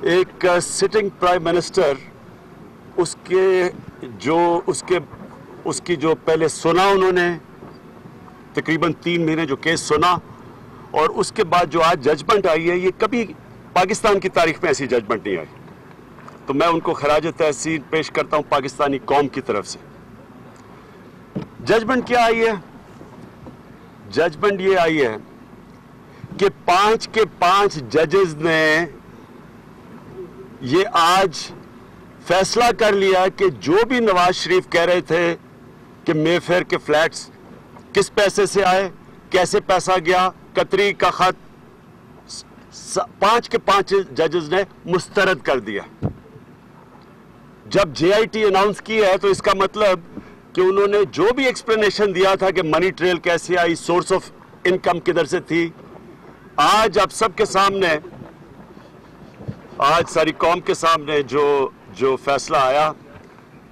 एक sitting prime minister उसकी जो पहले सुना उन्होंने तकरीबन 3 महीने जो केस सुना, और उसके बाद जो आज जजमेंट आई है, ये कभी पाकिस्तान की तारीख में ऐसी जजमेंट नहीं आई। तो मैं उनको खराज तहसीन पेश करता हूं पाकिस्तानी कौम की तरफ से। जजमेंट क्या आई है? जजमेंट ये आई है कि 5 के 5 जजेस ने ये आज फैसला कर लिया कि जो भी नवाज शरीफ कह रहे थे कि मेफेयर के फ्लैट्स किस पैसे से आए, कैसे पैसा गया, कतरी का खत, 5 के 5 जजेस ने मुस्तरद कर दिया। जब जेआईटी अनाउंस की है तो इसका मतलब कि उन्होंने जो भी एक्सप्लेनेशन दिया था कि मनी ट्रेल कैसे आई, सोर्स ऑफ इनकम किधर से थी, आज आप सबके सामने, आज सारी कौम के सामने जो फैसला आया,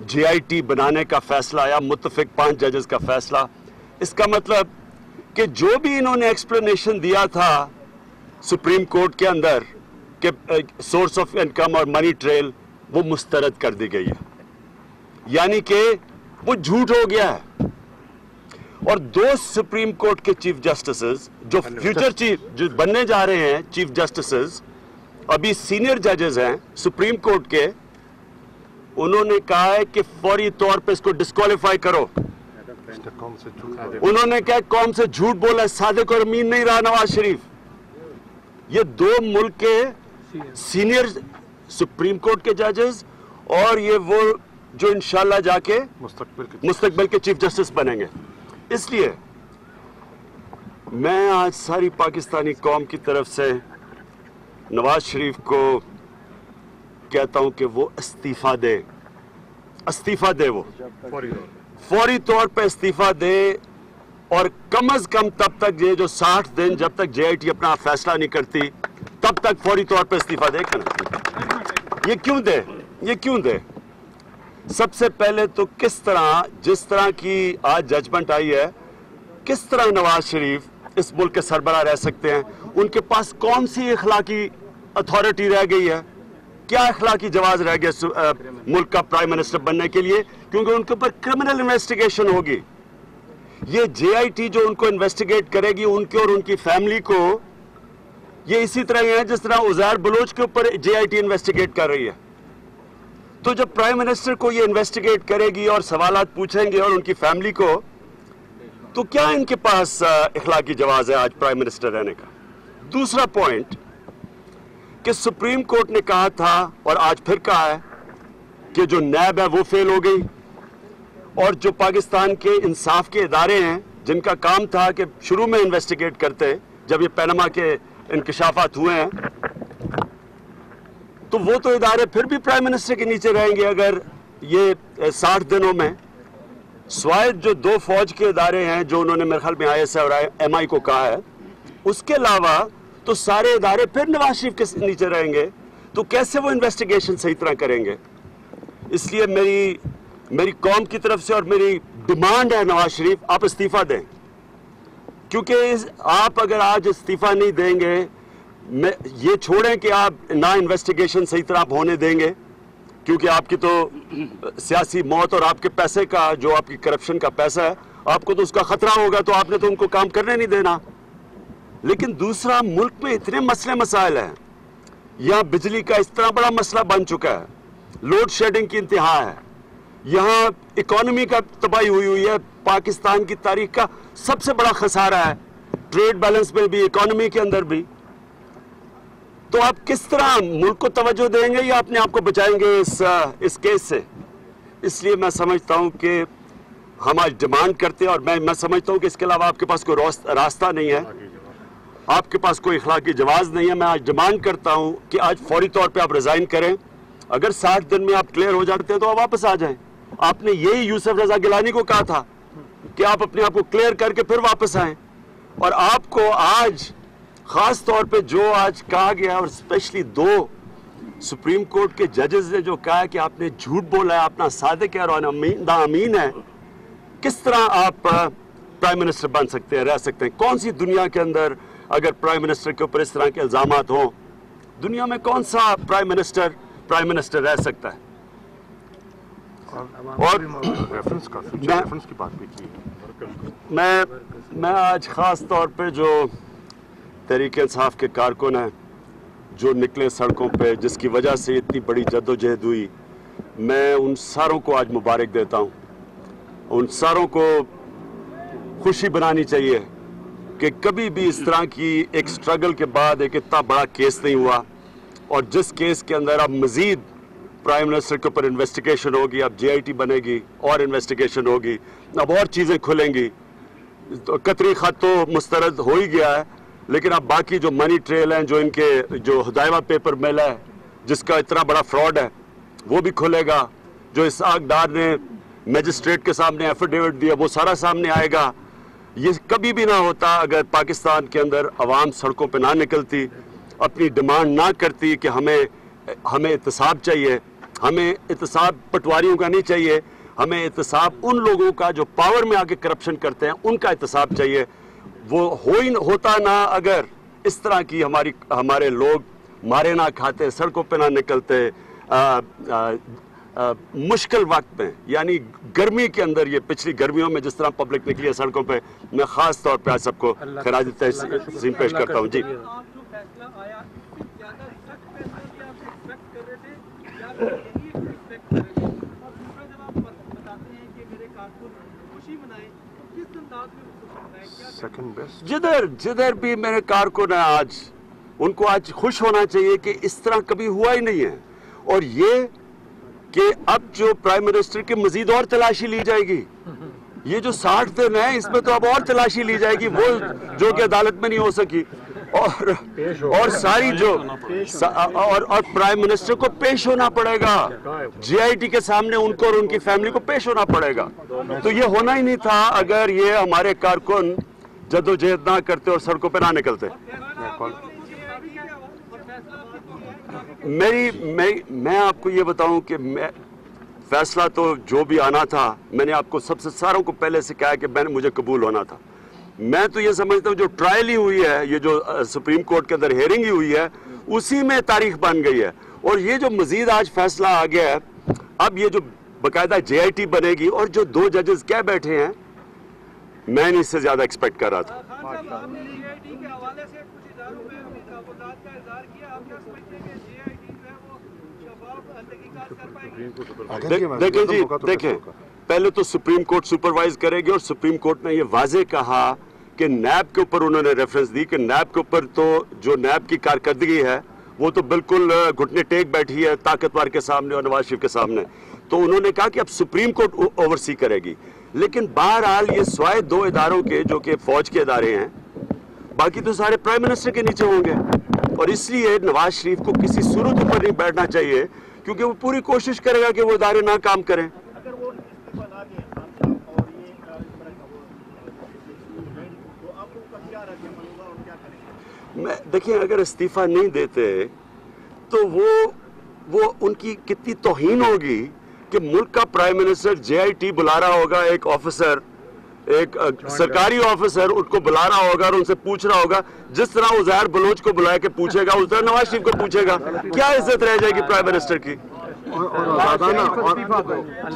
जेआईटी बनाने का फैसला आया, मुत्तफिक 5 जजेस का फैसला, इसका मतलब कि जो भी इन्होंने एक्सप्लेनेशन दिया था सुप्रीम कोर्ट के अंदर कि सोर्स ऑफ इनकम और मनी ट्रेल, वो मुस्तरद कर दी गई है, यानी कि वो झूठ हो गया है। और 2 सुप्रीम कोर्ट के चीफ जस्टिस जो फ्यूचर चीफ जो बनने जा रहे हैं चीफ जस्टिस, अभी सीनियर जजेस हैं सुप्रीम कोर्ट के, उन्होंने कहा है कि फौरी तौर पे इसको डिस्क्वालीफाई करो। उन्होंने क्या कौम से झूठ बोला, सादिक और अमीन नहीं रहा नवाज शरीफ। ये 2 मुल्क के सीनियर सुप्रीम कोर्ट के जजेस, और ये वो जो इंशाल्लाह जाके मुस्तकबिल के चीफ जस्टिस बनेंगे। इसलिए मैं आज सारी पाकिस्तानी कौम की तरफ से नवाज शरीफ को कहता हूं कि वो इस्तीफा दे, वो फौरी तौर पे इस्तीफा दे, और कम अज कम तब तक ये जो 60 दिन जब तक जेआईटी अपना फैसला नहीं करती तब तक फौरी तौर पे इस्तीफा दे। ये क्यों दे? सबसे पहले तो किस तरह, जिस तरह की आज जजमेंट आई है, किस तरह नवाज शरीफ इस मुल्क के सरबराह रह सकते हैं? उनके पास कौन सी इखलाकी अथॉरिटी रह गई है? क्या इखलाकी जवाज रह गया मुल्क का प्राइम मिनिस्टर बनने के लिए? क्योंकि उनके ऊपर क्रिमिनल इन्वेस्टिगेशन होगी। ये जेआईटी जो उनको इन्वेस्टिगेट करेगी, उनके और उनकी फैमिली को, ये इसी तरह है जिस तरह उज़ैर बलोच के ऊपर जेआईटी इन्वेस्टिगेट कर रही है। तो जब प्राइम मिनिस्टर को ये इन्वेस्टिगेट करेगी और सवालात पूछेंगे और उनकी फैमिली को, तो क्या इनके पास इखलाकी जवाज है आज प्राइम मिनिस्टर रहने का? दूसरा पॉइंट कि सुप्रीम कोर्ट ने कहा था और आज फिर कहा है कि जो नैब है वो फेल हो गई, और जो पाकिस्तान के इंसाफ के इदारे हैं जिनका काम था कि शुरू में इन्वेस्टिगेट करते, जब ये पैनामा के इंकशाफात हुए हैं, तो वो तो इदारे फिर भी प्राइम मिनिस्टर के नीचे रहेंगे अगर ये 60 दिनों में, स्वाय जो 2 फौज के इदारे हैं जो उन्होंने मेरे ख्याल में ISI और MI को कहा है, उसके अलावा तो सारे इदारे फिर नवाज शरीफ के नीचे रहेंगे। तो कैसे वो इन्वेस्टिगेशन सही तरह करेंगे? इसलिए मेरी कौम की तरफ से और मेरी डिमांड है, नवाज शरीफ आप इस्तीफा दें, क्योंकि आप अगर आज इस्तीफा नहीं देंगे, ये छोड़ें कि आप ना इन्वेस्टिगेशन सही तरह आप होने देंगे, क्योंकि आपकी तो सियासी मौत और आपके पैसे का, जो आपकी करप्शन का पैसा है, आपको तो उसका खतरा होगा, तो आपने तो उनको काम करने नहीं देना। लेकिन दूसरा, मुल्क में इतने मसले मसाइल हैं, यहाँ बिजली का इस तरह बड़ा मसला बन चुका है, लोड शेडिंग की इंतहा है, यहाँ इकोनॉमी का तबाही हुई है, पाकिस्तान की तारीख का सबसे बड़ा खसारा है, ट्रेड बैलेंस में भी, इकोनॉमी के अंदर भी। तो आप किस तरह मुल्क को तवज्जो देंगे या अपने आप को बचाएंगे इस केस से? इसलिए मैं समझता हूं कि हम आज डिमांड करते हैं, और मैं समझता हूं कि इसके अलावा आपके पास कोई रास्ता नहीं है, आपके पास कोई इखलाकी जवाज नहीं है। मैं आज डिमांड करता हूं कि आज फौरी तौर पे आप रिजाइन करें। अगर 60 दिन में आप क्लियर हो जाते हैं तो आप वापस आ जाएं। आपने यही यूसुफ रजा गिलानी को कहा था कि आप अपने आप को क्लियर करके फिर वापस आएं, और आपको आज खास तौर पे जो आज कहा गया, और स्पेशली 2 सुप्रीम कोर्ट के जजेस ने जो कहा है कि आपने झूठ बोला है, अपना सादिक है और अमीन है, किस तरह आप प्राइम मिनिस्टर बन सकते हैं, रह सकते हैं? कौन सी दुनिया के अंदर अगर प्राइम मिनिस्टर के ऊपर इस तरह के इल्जामात हों? दुनिया में कौन सा प्राइम मिनिस्टर रह सकता है? और रेफरेंस की बात भी की। मैं आज ख़ास तौर पे जो तहरीक इंसाफ के कारकुन हैं जो निकले सड़कों पे, जिसकी वजह से इतनी बड़ी जद्दोजहद हुई, मैं उन सारों को आज मुबारक देता हूँ। उन सारों को खुशी बनानी चाहिए कि कभी भी इस तरह की एक स्ट्रगल के बाद एक इतना बड़ा केस नहीं हुआ, और जिस केस के अंदर अब मज़ीद प्राइम मिनिस्टर के ऊपर इन्वेस्टिगेशन होगी, अब JIT बनेगी और इन्वेस्टिगेशन होगी, अब और चीज़ें खुलेंगी। तो कतरी ख़त तो मुस्तरद हो ही गया है, लेकिन अब बाकी जो मनी ट्रेल हैं, जो इनके जो हुदायवा पेपर मिला है जिसका इतना बड़ा फ्रॉड है, वो भी खुलेगा। जो इसहाक डार ने मजिस्ट्रेट के सामने एफिडेविट दिया, वो सारा सामने आएगा। ये कभी भी ना होता अगर पाकिस्तान के अंदर अवाम सड़कों पर ना निकलती, अपनी डिमांड ना करती कि हमें एहतसाब चाहिए, हमें एहतसाब पटवारियों का नहीं चाहिए, हमें एहतसाब उन लोगों का जो पावर में आके करप्शन करते हैं उनका एहतसाब चाहिए। वो होता ना अगर इस तरह की हमारे लोग मारे ना खाते, सड़कों पे ना निकलते, मुश्किल वक्त में, यानी गर्मी के अंदर, ये पिछली गर्मियों में जिस तरह पब्लिक निकली है सड़कों पे, मैं ख़ास तौर पे आज सबको खराज तहसीन पेश करता हूँ। जी, जिधर भी मेरे कारकुन है आज, उनको आज खुश होना चाहिए कि इस तरह कभी हुआ ही नहीं है। और ये कि अब जो प्राइम मिनिस्टर की मजीद और तलाशी ली जाएगी, ये जो 60 दिन है इसमें तो अब और तलाशी ली जाएगी, वो जो कि अदालत में नहीं हो सकी, और सारी जो और प्राइम मिनिस्टर को पेश होना पड़ेगा JIT के सामने, उनको और उनकी फैमिली को पेश होना पड़ेगा। तो ये होना ही नहीं था अगर ये हमारे कारकुन जद्दोजहद ना करते और सड़कों पे ना निकलते। मैं आपको ये बताऊं कि फैसला तो जो भी आना था, मैंने आपको सबसे सारों को पहले से कहा कि मुझे कबूल होना था। मैं तो ये समझता हूँ जो ट्रायल ही हुई है, ये जो सुप्रीम कोर्ट के अंदर हेयरिंग ही हुई है, उसी में तारीख बन गई है। और ये जो मजीद आज फैसला आ गया है, अब ये जो बाकायदा JIT बनेगी और जो 2 जजेस क्या बैठे हैं, मैं नहीं इससे ज्यादा एक्सपेक्ट कर रहा था। देखें जी, देखें, पहले तो सुप्रीम कोर्ट सुपरवाइज करेगी, और सुप्रीम कोर्ट ने ये वाजे कहा कि नैब के ऊपर उन्होंने रेफरेंस दी कि नैब के ऊपर तो जो नैब की कारकर्दगी है वो तो बिल्कुल घुटने टेक बैठी है ताकतवर के सामने और नवाज शरीफ के सामने। तो उन्होंने कहा कि अब सुप्रीम कोर्ट ओवरसी करेगी। लेकिन बहरहाल ये स्वाय 2 इदारों के जो कि फौज के इदारे हैं, बाकी तो सारे प्राइम मिनिस्टर के नीचे होंगे, और इसलिए नवाज शरीफ को किसी सूरत पर नहीं बैठना चाहिए, क्योंकि वो पूरी कोशिश करेगा कि वो इदारे ना काम करें। देखिए, अगर इस्तीफा नहीं देते तो वो उनकी कितनी तौहीन होगी कि मुल्क का प्राइम मिनिस्टर JIT बुला रहा होगा, एक ऑफिसर, एक सरकारी ऑफिसर उनको बुला रहा होगा और उनसे पूछ रहा होगा, जिस तरह वो ज़ाहिर बलोच को बुला के पूछेगा उस तरह नवाज शरीफ को पूछेगा। क्या इज्जत रह जाएगी प्राइम मिनिस्टर की?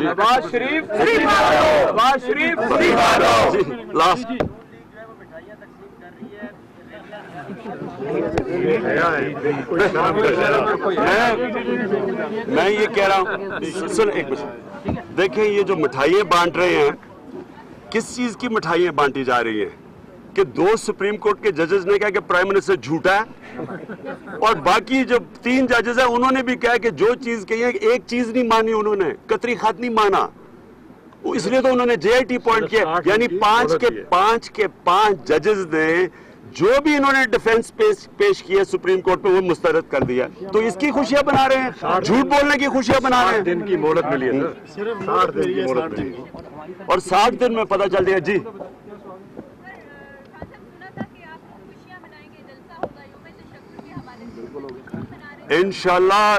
नवाज शरीफ लास्ट मैं ये कह रहा हूँ, सुन एक मिनट, देखें ये जो मिठाइयाँ बांट रहे हैं, किस चीज की मिठाइयाँ बांटी जा रही हैं कि 2 सुप्रीम कोर्ट के जजेस ने कहा कि प्राइम मिनिस्टर झूठा है, और बाकी जो 3 जजेस हैं उन्होंने भी कहा कि जो चीज कही है, एक चीज नहीं मानी उन्होंने, कतरी खत नहीं माना, इसलिए तो उन्होंने JIT पॉइंट किया। यानी 5 के 5 जजेस ने जो भी इन्होंने डिफेंस पेश किया सुप्रीम कोर्ट में वो मुस्तरद कर दिया। तो इसकी खुशियां बना रहे हैं, झूठ बोलने की खुशियां बना रहे हैं। 60 दिन की मोहलत मिली है सर, सिर्फ 60 दिन की मोहलत मिली, और 60 दिन में पता चल गया। जी, इंशाल्लाह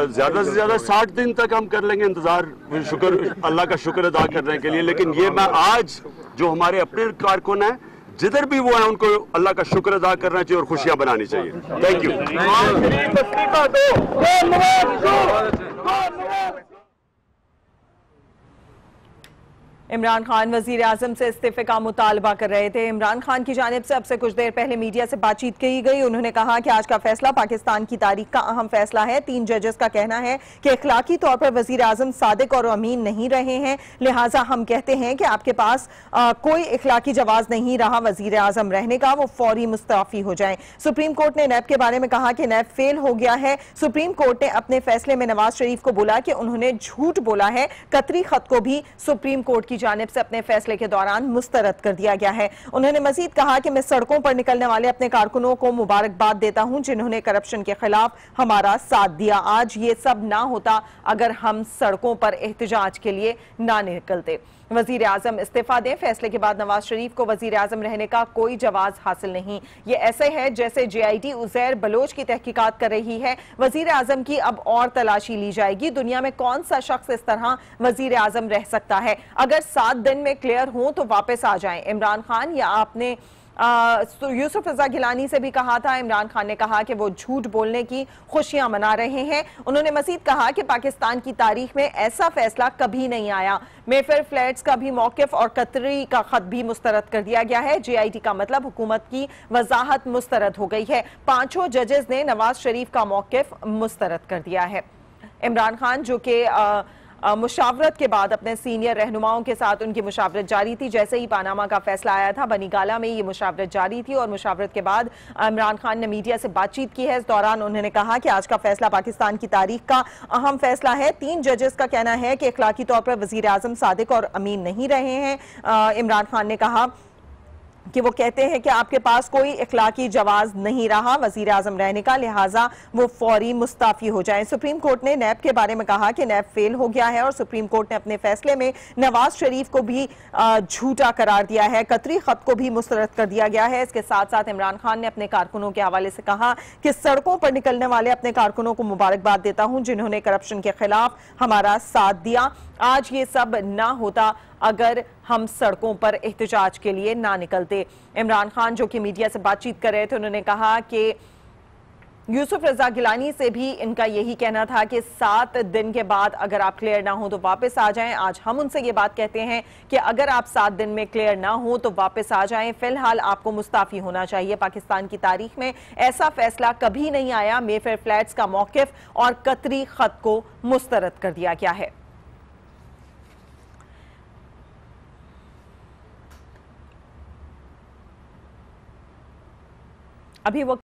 ज्यादा से ज्यादा 60 दिन तक हम कर लेंगे इंतजार, शुक्र अल्लाह का शुक्र अदा करने के लिए। लेकिन ये मैं आज जो हमारे अपने कारकुन हैं जिधर भी वो है उनको अल्लाह का शुक्र अदा करना चाहिए और खुशियां बनानी चाहिए। Thank you. इमरान खान वजीर आजम से इस्तीफे का मुतालबा कर रहे थे। इमरान खान की जानिब से अब से कुछ देर पहले मीडिया से बातचीत की गई। उन्होंने कहा कि आज का फैसला पाकिस्तान की तारीख का अहम फैसला है। 3 जजेस का कहना है कि इखलाकी तौर पर वजीर आजम सादिक और अमीन नहीं रहे हैं, लिहाजा हम कहते हैं कि आपके पास कोई इखलाकी जवाज नहीं रहा वजीर आजम रहने का, वो फौरी मुस्तफी हो जाए। सुप्रीम कोर्ट ने नैब के बारे में कहा कि नैब फेल हो गया है। सुप्रीम कोर्ट ने अपने फैसले में नवाज शरीफ को बोला कि उन्होंने झूठ बोला है। कतरी खत को भी सुप्रीम कोर्ट की जानिब से अपने फैसले के दौरान मुस्तरद कर दिया गया है। उन्होंने मजीद कहा कि मैं सड़कों पर निकलने वाले अपने कारकुनों को मुबारकबाद देता हूं जिन्होंने करप्शन के खिलाफ हमारा साथ दिया। आज ये सब ना होता अगर हम सड़कों पर एहतजाज के लिए ना निकलते। वजीर आजम इस्तीफा दें, फैसले के बाद नवाज शरीफ को वजीर आजम रहने का कोई जवाज हासिल नहीं। ये ऐसे है जैसे JIT उजैर बलोच की तहकीकात कर रही है। वजीर आजम की अब और तलाशी ली जाएगी। दुनिया में कौन सा शख्स इस तरह वजीर आजम रह सकता है? अगर 7 दिन में क्लियर हो तो वापस आ जाएं। इमरान खान या आपने यूसुफ रजा गिलानी से भी कहा था। इमरान खान ने कहा कि वो झूठ बोलने की खुशियां मना रहे हैं। उन्होंने मजीद कहा कि पाकिस्तान की तारीख में ऐसा फैसला कभी नहीं आया। मेफेयर फ्लैट्स का भी मौकिफ और कतरी का खत भी मुस्तरद कर दिया गया है। JIT का मतलब हुकूमत की वजाहत मुस्तरद हो गई है। 5 जजेस ने नवाज शरीफ का मौकिफ मुस्तरद कर दिया है। इमरान खान जो कि मुशावरत के बाद अपने सीनियर रहनुमाओं के साथ उनकी मुशावरत जारी थी। जैसे ही पानामा का फैसला आया था, बनीगाला में ये मुशावरत जारी थी और मुशावरत के बाद इमरान खान ने मीडिया से बातचीत की है। इस दौरान उन्होंने कहा कि आज का फैसला पाकिस्तान की तारीख का अहम फैसला है। 3 जजेस का कहना है कि इखलाकी तौर पर वजीर आजम सादिक और अमीन नहीं रहे हैं। इमरान खान ने कहा कि वो कहते हैं कि आपके पास कोई इखलाकी जवाज नहीं रहा वजीर आजम रहने का, लिहाजा वो फौरी मुस्ताफी हो जाएं। सुप्रीम कोर्ट ने नैब के बारे में कहा कि नैब फेल हो गया है और सुप्रीम कोर्ट ने अपने फैसले में नवाज शरीफ को भी झूठा करार दिया है। कतरी खत को भी मुस्तरद कर दिया गया है। इसके साथ साथ इमरान खान ने अपने कारकुनों के हवाले से कहा कि सड़कों पर निकलने वाले अपने कारकुनों को मुबारकबाद देता हूं जिन्होंने करप्शन के खिलाफ हमारा साथ दिया। आज ये सब ना होता अगर हम सड़कों पर एहतजाज के लिए ना निकलते। इमरान खान जो कि मीडिया से बातचीत कर रहे थे, उन्होंने कहा कि यूसुफ रजा गिलानी से भी इनका यही कहना था कि 7 दिन के बाद अगर आप क्लियर ना हो तो वापस आ जाएं। आज हम उनसे ये बात कहते हैं कि अगर आप 7 दिन में क्लियर ना हो तो वापस आ जाएं। फिलहाल आपको मुस्ताफी होना चाहिए। पाकिस्तान की तारीख में ऐसा फैसला कभी नहीं आया। मेफेयर फ्लैट्स का मौकिफ और कतरी खत को मुस्तरद कर दिया गया है। अभी वो